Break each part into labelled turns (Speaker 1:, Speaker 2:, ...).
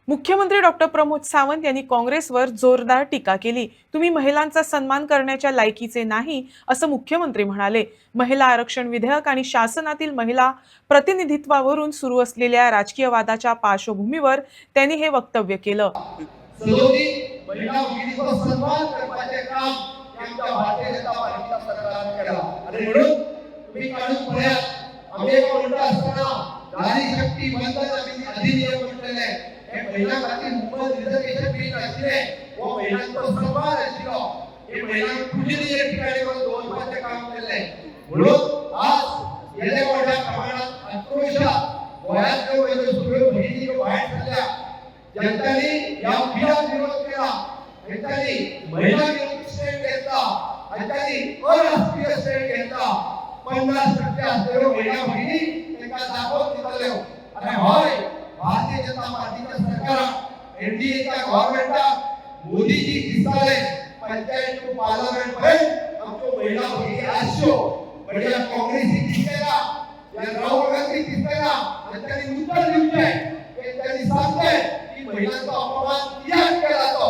Speaker 1: मुख्यमंत्री डॉक्टर प्रमोद सावंत यांनी काँग्रेसवर जोरदार टीका केली। तुम्ही महिलांचा सन्मान करण्याच्या लायकीचे नाही असं मुख्यमंत्री म्हणाले। महिला आरक्षण विधेयक आणि शासनातील महिला प्रतिनिधित्वावरून सुरू असलेल्या राजकीय वादाच्या पार्श्वभूमीवर त्यांनी हे वक्तव्य केलं।
Speaker 2: महिला भगिनीचा सन्मान करण्याचे काम आमच्या भारतीय जनता पार्टीच्या सरकारने केला आणि म्हणून तुम्ही काढून पळ्या आम्ही एक उलटा असताना नारी शक्ती वंदन अधिनियम म्हटलेले आहे। हे महिला खाती मुंबई रिझर्वेशन बिल असले व महिलांचा सन्मान असलो हे महिला पूजनीय ठिकाणी दोन पाचे काम केले म्हणून आज गेल्या मोठ्या प्रमाणात आक्रोशात वयाच्या वयाच्या सगळे बहिणी बाहेर पडल्या। जनताने या बिलाला विरोध केला, जनताने महिला विरोधी स्टँड घेतला आणि त्यांनी अराष्ट्रीय स्टँड घेतला। 50% असलेल्या महिला भगिनी त्यांना दाखवून दिले आणि होय भारतीय जनता पार्टीच्या सरकार एनडीएच्या गव्हर्नमेंटला मोदीजी दिसताले पंचायत टू पार्लमेंट पर्यंत आमच्या महिला भगिनी आशो बढिया काँग्रेसी दिसतेला या राहुल गांधी दिसतेला आणि त्यांनी उत्तर दिले की त्यांनी सांगते की महिलांचा अपमान किया केला तो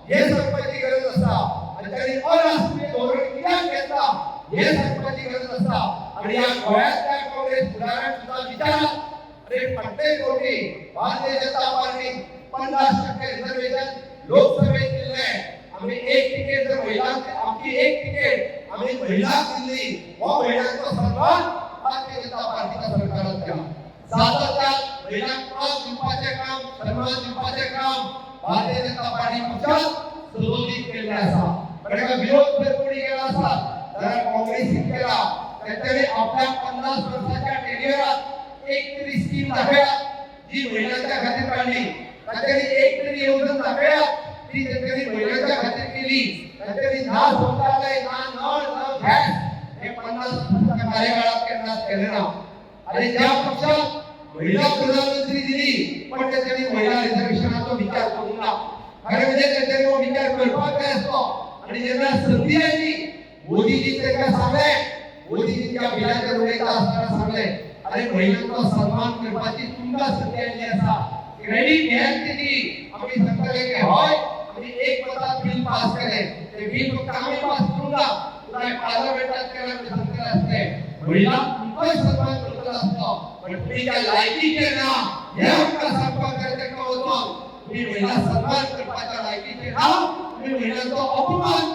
Speaker 2: हे सरकारची गरज असता आणि त्यांनी अराष्ट्रीय धोरण किया घेतला हे सरकारची गरज असता आणि या गोव्यातल्या काँग्रेस पुढाऱ्यांना सुद्धा विचारा अरे प्रत्येक कोटी भारतीय जनता पार्टी 50% रिझर्वेशन लोकसभेत दिले आम्ही एक तिकीट जर महिलांचे आमची एक तिकीट आम्ही महिला दिली व महिलांचा सन्मान भारतीय जनता पार्टीच्या सरकारने केला। सातत्यात महिलांना जिंपाचे काम सन्मान जिंपाचे काम भारतीय जनता पार्टी पक्षात सुदोषित केले असा पण विरोध जर कोणी केला असा तर काँग्रेसने केला। त्याच्याने आपल्या 50 वर्षाच्या टेन्युअरात एक तरी स्कीम दाखवा जी महिलांच्या खात्यात काढली, त्याच्याने एक तरी योजना दाखवा ती त्यांनी महिलांच्या खात्यात केली, त्याच्याने ना शौचालय ना नळ ना गॅस हे 50 वर्षाच्या कार्यकाळात करण्यात केले ना। आणि ज्या पक्षात महिला प्रधानमंत्री दिली पण त्याच्याने महिला रिझर्वेशनाचा विचार करू नका खरं म्हणजे त्याच्याने विचार करपाक काय असतो आणि ज्यांना संधी आली मोदीजी त्यांना सांगले मोदीजींच्या बिलाच्या वेळेला असताना सांगले अरे महिलांचा सन्मान करण्याची तुमका संधी आली असा क्रेडिट घ्यायची ती आम्ही सांगले की होय आम्ही एक मतात बिल पास केले ते बिल फक्त आम्ही पास करूंगा तुला पार्लमेंटात केलं सांगले असते महिला तुमचा सन्मान करत असतो पण तुम्ही त्या लायकीचे ना हे आमचा संपर्क करते का होतो तुम्ही महिला सन्मान करण्याच्या लायकीचे ना तुम्ही महिलांचा अपमान